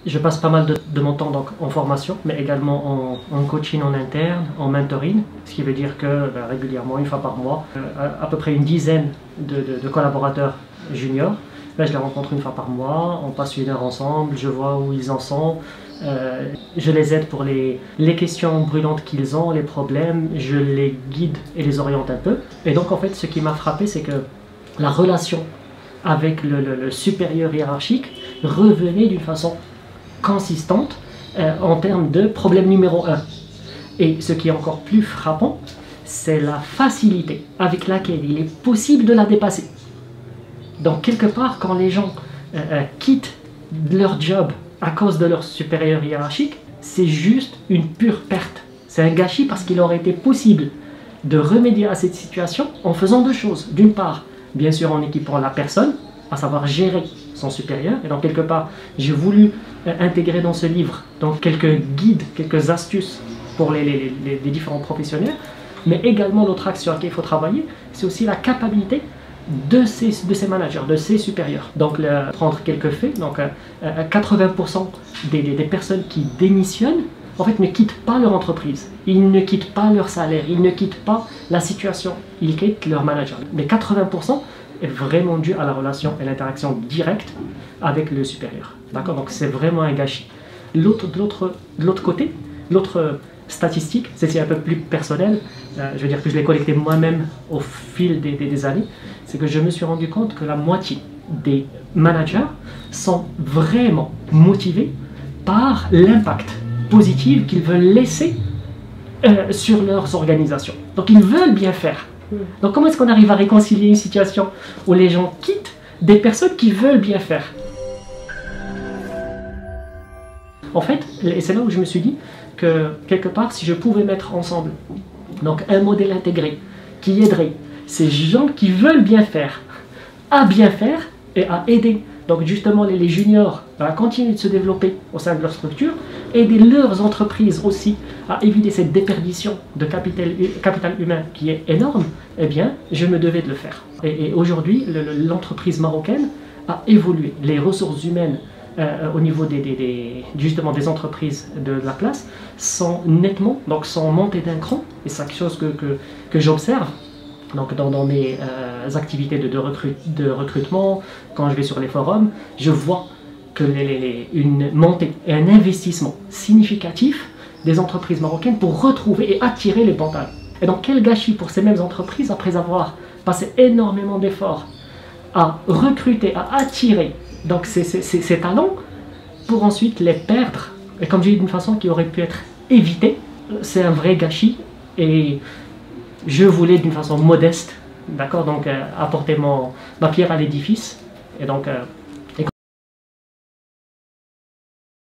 je passe pas mal de mon temps donc, en formation, mais également en coaching en interne, en mentoring, ce qui veut dire que régulièrement, une fois par mois, à peu près une dizaine de collaborateurs juniors, je les rencontre une fois par mois, on passe 1 heure ensemble, je vois où ils en sont, je les aide pour les questions brûlantes qu'ils ont, les problèmes, je les guide et les oriente un peu. Et donc en fait, ce qui m'a frappé, c'est que la relation avec le supérieur hiérarchique revenait d'une façon consistante en termes de problème numéro 1. Et ce qui est encore plus frappant, c'est la facilité avec laquelle il est possible de la dépasser. Donc quelque part, quand les gens quittent leur job à cause de leur supérieur hiérarchique, c'est juste une pure perte. C'est un gâchis parce qu'il aurait été possible de remédier à cette situation en faisant 2 choses. D'une part, bien sûr en équipant la personne, à savoir gérer son supérieur. Et donc quelque part, j'ai voulu intégrer dans ce livre donc, quelques guides, quelques astuces pour les différents professionnels. Mais également l'autre axe sur laquelle il faut travailler, c'est aussi la capacité de ces managers, de ces supérieurs. Donc prendre quelques faits, donc 80% des personnes qui démissionnent en fait ne quittent pas leur entreprise, ils ne quittent pas leur salaire, ils ne quittent pas la situation, ils quittent leur manager. Mais 80% est vraiment dû à la relation et l'interaction directe avec le supérieur. D'accord? Donc c'est vraiment un gâchis. De l'autre côté, l'autre statistique, c'est un peu plus personnel, je veux dire que je l'ai collecté moi-même au fil des années, c'est que je me suis rendu compte que la moitié des managers sont vraiment motivés par l'impact positif qu'ils veulent laisser sur leurs organisations. Donc ils veulent bien faire. Donc comment est-ce qu'on arrive à réconcilier une situation où les gens quittent des personnes qui veulent bien faire? En fait, et c'est là où je me suis dit que quelque part, si je pouvais mettre ensemble donc un modèle intégré qui aiderait ces gens qui veulent bien faire à bien faire et à aider donc justement les juniors à continuer de se développer au sein de leur structure, aider leurs entreprises aussi à éviter cette déperdition de capital humain qui est énorme, eh bien, je me devais de le faire. Et aujourd'hui, l'entreprise marocaine a évolué. Les ressources humaines au niveau justement des entreprises de la place sont nettement, donc sont montées d'un cran, et c'est quelque chose que j'observe donc dans mes activités de recrutement, quand je vais sur les forums, je vois que une montée et un investissement significatif des entreprises marocaines pour retrouver et attirer les bons talents. Et donc quel gâchis pour ces mêmes entreprises après avoir passé énormément d'efforts à recruter, à attirer donc ces talents pour ensuite les perdre, et comme j'ai dit d'une façon qui aurait pu être évitée. C'est un vrai gâchis et je voulais d'une façon modeste, d'accord, donc apporter ma pierre à l'édifice et donc